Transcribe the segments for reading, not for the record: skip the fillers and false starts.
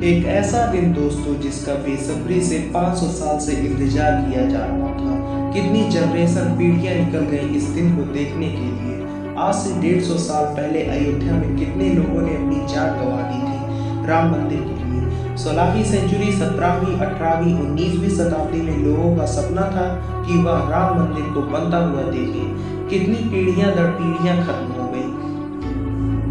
एक ऐसा दिन दोस्तों जिसका बेसब्री से 500 साल से इंतजार किया जा रहा था। कितनी जनरेशन पीढ़ियां निकल गई इस दिन को देखने के लिए। आज से 150 साल पहले अयोध्या में कितने लोगों ने अपनी जान गंवा दी थी राम मंदिर के लिए। 16वीं सेंचुरी, 17वीं, 18वीं, 19वीं शताब्दी में लोगों का सपना था कि वह राम मंदिर को बनता हुआ देखें। कितनी पीढ़ियां दर पीढ़ियां खत्म हो गई,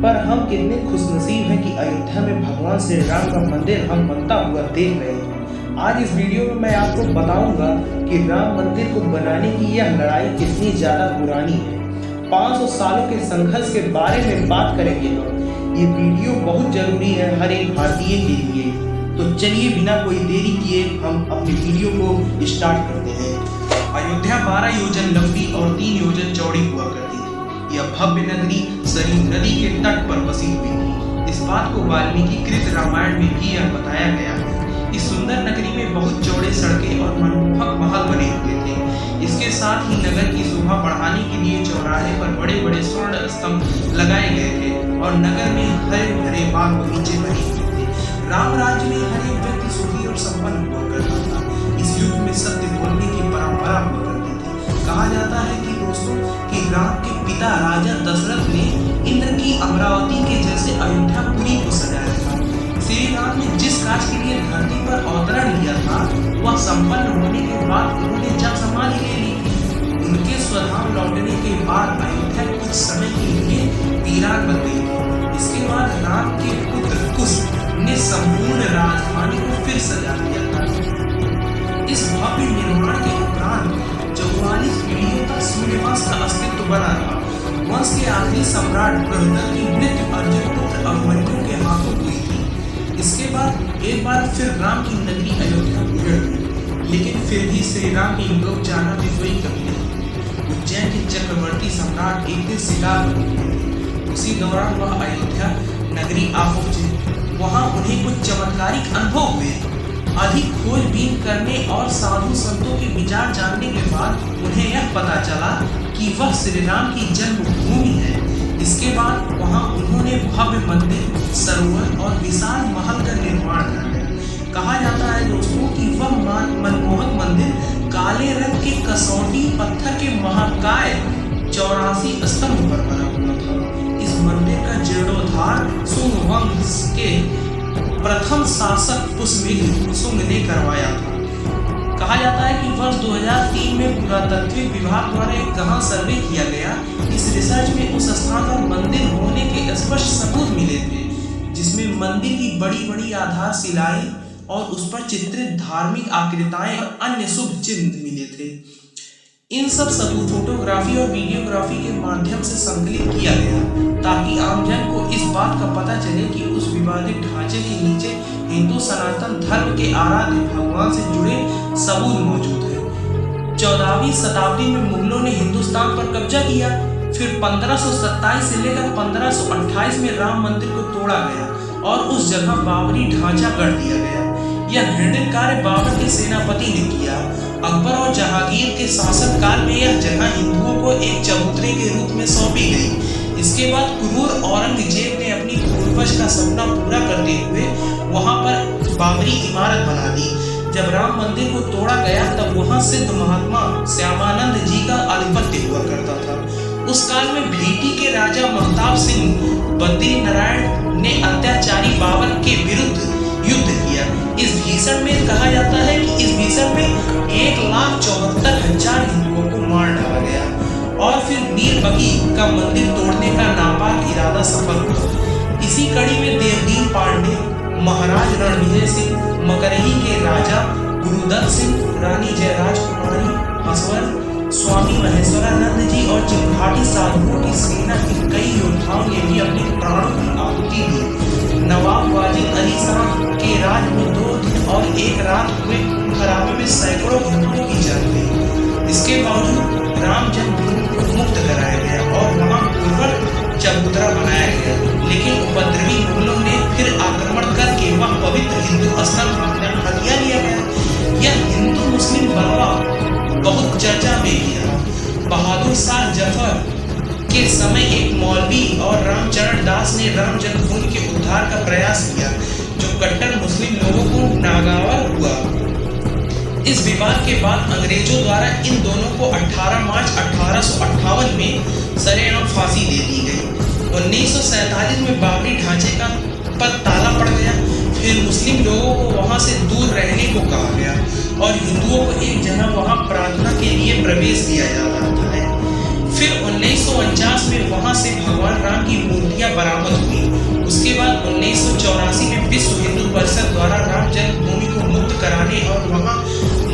पर हम कितने खुशनसीब हैं कि अयोध्या में भगवान श्री राम का मंदिर हम बनता हुआ देख रहे हैं। आज इस वीडियो में मैं आपको बताऊंगा कि राम मंदिर को बनाने की यह लड़ाई कितनी ज़्यादा पुरानी है। 500 सालों के संघर्ष के बारे में बात करेंगे हम। ये वीडियो बहुत जरूरी है हर एक भारतीय के लिए। तो चलिए बिना कोई देरी किए हम अपनी वीडियो को स्टार्ट करते हैं। अयोध्या 12 योजन लंबी और 3 योजन चौड़ी हुआ करती थी। यह भव्य नगरी सरयू नदी के तट पर बसी हुई थी। इस बात को वाल्मीकि कृत रामायण में भी यह बताया गया है। इस सुंदर नगरी में बहुत चौड़े सड़कें और मनमोहक महल बने हुए थे। इसके साथ ही नगर की शोभा बढ़ाने के लिए चौराहे पर बड़े बड़े स्वर्ण स्तंभ लगाए गए थे और नगर में हरे भरे बाग बगीचे बने हुए थे। राम राज्य में हर एक व्यक्ति सुखी और संपन्न हुआ करता था। इस युग में सत्य बोलने की परंपरा हुआ करती थी। कहा जाता है कि दोस्तों कि राम के पिता राजा दशरथ ने इंद्र की अमरावती के जैसे अयोध्यापुरी को सजाया था। श्री राम ने जिस काज के लिए धरती पर अवतरण लिया था वह संपन्न होने के बाद उन्होंने जब समाधि ले ली। उनके स्वधाम लौटने के बाद अयोध्या कुछ समय के लिए वीरान बन गई। इसके बाद राम के पुत्र कुश ने संपूर्ण राजधानी को फिर सजा दिया था। इस भव्य निर्माण के उपरांत 44 पीढ़ियों तक सूर्यवंश का अस्तित्व बना रहा। वंश के आखिरी सम्राट बृहदर की मृत्यु अर्जुन पुत्र अभिमन्यु के हाथों हुई थी। इसके बाद एक बार फिर राम की नगरी अयोध्या उजड़ गई, लेकिन फिर भी श्री राम की लोक जाना में कोई कमी नहीं। उज्जैन के चक्रवर्ती सम्राट एक दिन शिकार पर निकले। उसी दौरान वह अयोध्या नगरी आ पहुंचे। वहां उन्हें कुछ चमत्कारिक अनुभव हुए। अधिक खोजबीन करने और साधु संतों के विचार जानने के बाद उन्हें यह पता चला कि वह श्री राम की जन्मभूमि है। इसके बाद वहां उन्होंने भव्य मंदिर, सरोवर और विशाल महल का निर्माण किया। कहा जाता है दोस्तों कि वह मनमोहक मंदिर काले रंग के कसौटी पत्थर के महाकाय 84 स्तंभ पर बना हुआ था। इस मंदिर का जीर्णोद्धार सुंग वंश के प्रथम शासक पुष्यमित्र सुंग ने करवाया था। कहा जाता है कि वर्ष 2003 में पुरातत्विक विभाग द्वारा एक गहन सर्वे किया गया। इस रिसर्च में उस स्थान पर मंदिर होने के स्पष्ट सबूत मिले थे, जिसमें मंदिर की बड़ी बड़ी आधारशिलाएं और उस पर चित्रित धार्मिक आकृतियां और अन्य शुभ चिन्ह मिले थे। इन सब सबूत फोटोग्राफी और वीडियोग्राफी के माध्यम से संकलित किया गया ताकि आमजन को इस बात का पता चले कि उस विवादित ढांचे के नीचे हिंदू सनातन धर्म के आराध्य भगवान से जुड़े सबूत मौजूद है। 14वीं शताब्दी में मुगलों ने हिंदुस्तान पर कब्जा किया। फिर 1527 से लेकर 1528 में राम मंदिर को तोड़ा गया और उस जगह बाबरी ढांचा गढ़ दिया गया। यह घृणित कार्य बाबर के सेनापति ने किया। अकबर और जहांगीर के शासन काल में यह जगह हिंदुओं को एक चबूतरे के रूप में सौंपी गई। इसके बाद क्रूर औरंगजेब ने अपनी पूर्वज का सपना पूरा करते हुए वहां पर बाबरी इमारत बना दी। जब राम मंदिर को तोड़ा गया तब वहां सिद्ध महात्मा श्यामानंद जी का आधिपत्य हुआ करता था। उस काल में भीटी के राजा महताब सिंह बद्री नारायण ने अत्याचारी बाबर के विरुद्ध युद्ध किया। इस भीषण में कहा जाता है कि इस भीषण में 1,74,000 हिंदुओं को मार डाला गया और फिर मीर बगी का मंदिर तोड़ने का नापाक इरादा सफल हुआ। इसी कड़ी में देवदीन पांडे, महाराज रणविजय सिंह, मकरही के राजा गुरुदत्त सिंह, रानी जयराज कुमारी, हसवर, स्वामी महेश्वरानंद जी और चिल्हाटी साधुओं की सेना के कई योद्धाओं ने भी अपने प्राणों की आहुति दी। नवाब वाजिद अली शाह के राज में 2 दिन और 1 रात हुए खराबे में सैकड़ों हिंदुओं की जान गई। इसके बावजूद राम जन्मभूमि को मुक्त कराया गया और वहां पूर्वक चबूतरा बनाया गया। लेकिन उपद्रवी मुगलों ने फिर आक्रमण करके वह पवित्र हिंदू स्थल हथिया लिया गया। यह हिंदू मुस्लिम बलवा बहुत चर्चा में किया। बहादुर शाह जफर के समय एक मौलवी और रामचरण दास ने राम जन्मभूमि के उद्धार का प्रयास किया, जो कट्टर मुस्लिम नागावर हुआ। इस विवाद के बाद अंग्रेजों द्वारा इन दोनों को 18 मार्च 1858 में सरेआम फांसी दे दी गई। 1947 में बाबरी ढांचे का पर ताला पड़ गया। फिर मुस्लिम लोगों को वहां से दूर रहने को कहा गया और हिंदुओं को एक जगह वहां प्रार्थना के लिए प्रवेश दिया जा रहा है। फिर 1949 में वहां से भगवान राम की मूर्तियां बरामद हुई। उसके बाद 1984 में विश्व हिंदू परिषद द्वारा राम जन्मभूमि को मुक्त कराने और वहां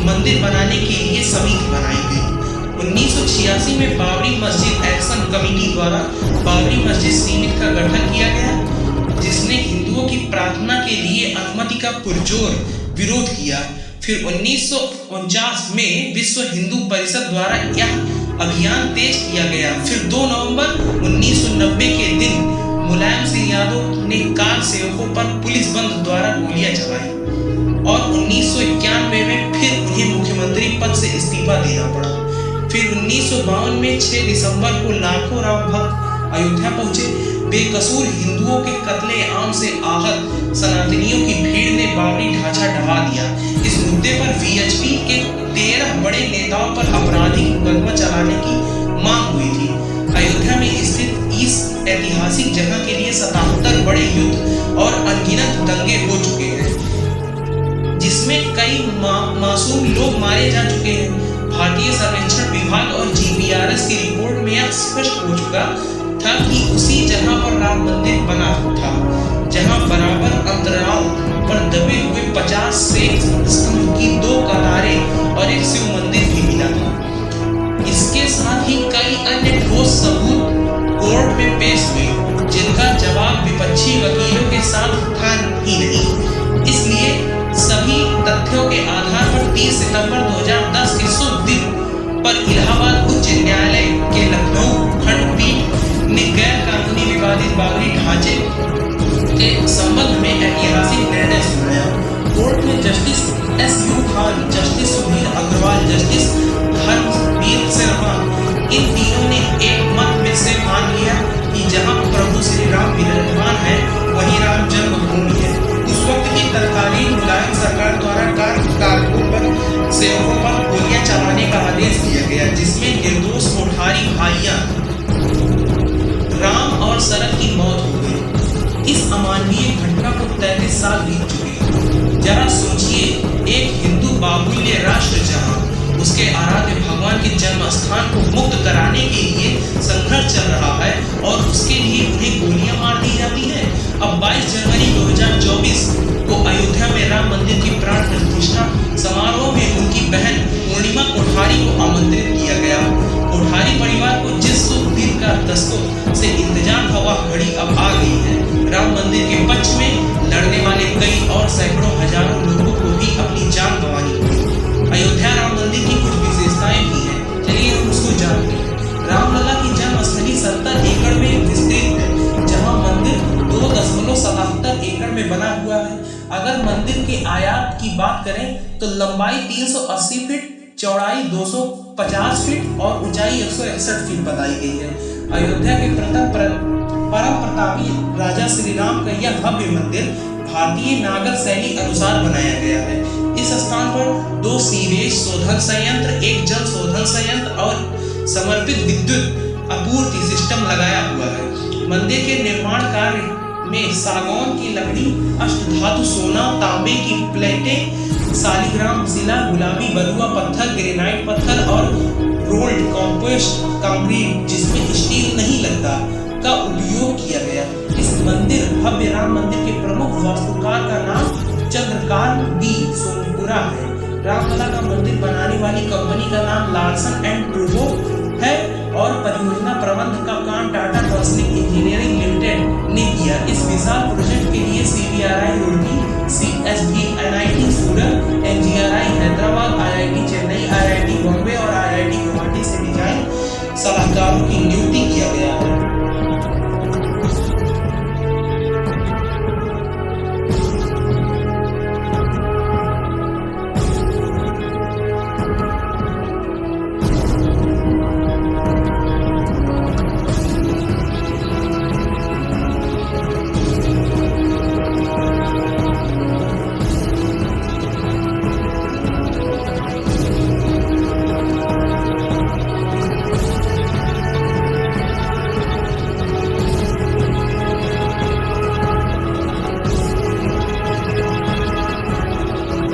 मंदिर बनाने के लिए समिति बनाई गई। 1986 में बाबरी मस्जिद एक्शन कमेटी द्वारा बाबरी मस्जिद समिति का गठन किया गया, जिसने हिंदुओं की प्रार्थना के लिए अनुमति का पुरजोर विरोध किया। फिर 1949 में विश्व हिंदू परिषद द्वारा यह अभियान तेज किया गया। फिर 2 नवंबर 1990 के दिन मुलायम सिंह यादव ने कार सेवकों पर पुलिस बल द्वारा गोलियां चलाई और 1991 में फिर उन्हें मुख्यमंत्री पद से इस्तीफा देना पड़ा। फिर 1952 में 6 दिसंबर को लाखों राम भक्त अयोध्या पहुंचे। बेकसूर हिंदुओं के कत्ले आम से आहत सनातनियों की भीड़ ने बाबरी ढांचा ढहा दिया। इस मुद्दे पर वीएचपी के 13 बड़े नेताओं पर आपराधिक मुकदमा चलाने की मांग हुई थी। अयोध्या में स्थित इस ऐतिहासिक जगह के लिए 77 बड़े युद्ध और अनगिनत दंगे हो चुके हैं, जिसमें कई मासूम लोग मारे जा चुके हैं। भारतीय सर्वेक्षण विभाग और जीपीआरएस की रिपोर्ट में यह स्पष्ट हो चुका था कि उसी जगह पर राम मंदिर बना था, जहां बराबर अंतराल पर दबे हुए 50 स्तंभ की 2 कतारें और एक शिव मंदिर भी मिला था। इसके साथ ही कई अन्य ठोस सबूत कोर्ट में पेश हुए, जिनका जवाब विपक्षी वकीलों के साथ था ही नहीं। इसलिए सभी तथ्यों के आधार पर 30 सितंबर 2010 के शुभ दिन पर इलाहाबाद उच्च न्यायालय के लखनऊ खंडपीठ ने गैर कानूनी विवादित बाबरी ढांचे के संबंध में ऐतिहासिक निर्णय सुनाया। कोर्ट में justice S U. Khan, justice Sunil Agarwal, justice Dharmveer Sharma, इन तीनों ने एक मत में से मान लिया कि जहां प्रभु श्री राम विराजमान है वहीं राम जन्मभूमि है। उस वक्त की तत्कालीन मुलायम सरकार द्वारा कारकों पर सेवकों पर गोलियां चलाने का आदेश दिया गया, जिसमें निर्दोष कोठारी भाइयां राम और शरद की मौत हो गई। इस अमानवीय घटना को 33 साल बीत चुके हैं। जरा सोचिए, एक हिंदू बाहुल्य राष्ट्र जहां उसके आराध्य भगवान के जन्म स्थान को मुक्त कराने के लिए संघर्ष चल रहा है और उसके लिए उन्हें गोलियां मार दी जाती है। अब 22 जनवरी 2024 को अयोध्या में राम मंदिर की प्राण प्रतिष्ठा समारोह में उनकी बहन पूर्णिमा कोठारी को आमंत्रित किया गया। कोठारी परिवार को जिस शुभ दिन का दशकों से इंतजार था वह घड़ी अब आ गई है। राम मंदिर के पक्ष में लड़ने वाले कई और सैकड़ों हजारों लोगों को भी अपनी जान गंवानी पड़ी। अयोध्या राम मंदिर की कुछ विशेषताएं भी हैं, चलिए हम उसको जानते हैं। रामलला की जन्मस्थली 70 एकड़ में विस्तृत है, जहां मंदिर 2.77 एकड़ में बना हुआ है। अगर मंदिर के आयात की बात करें तो लंबाई 380 फीट, चौड़ाई 250 फीट और ऊंचाई 161 फीट बताई गई है। अयोध्या के परम प्रतापी राजा श्री राम का यह भव्य मंदिर भारतीय नागर शैली अनुसार बनाया गया है। इस स्थान पर 2 सीवेज शोधन संयंत्र, 1 जल शोधन संयंत्र और समर्पित विद्युत आपूर्ति सिस्टम लगाया हुआ है। मंदिर के निर्माण कार्य में सागौन की लकड़ी, अष्टधातु सोना, तांबे की प्लेटें, सालिग्राम शिला, गुलाबी बलुआ पत्थर, ग्रेनाइट पत्थर और रोल्ड कॉम्पोस्ट कंक्रीट, जिसमें स्टील नहीं लगता, का उपयोग किया गया। इस मंदिर भव्य राम मंदिर के प्रमुख वास्तुकार का नाम चंद्रकांत बी सोमपुरा है। रामलला का मंदिर बनाने वाली कंपनी का नाम लार्सन एंड टूब्रो है और परियोजना प्रबंध का काम टाटा कॉस्मिक इंजीनियरिंग लिमिटेड ने किया। इस विशाल प्रोजेक्ट के लिए CBRI रुड़की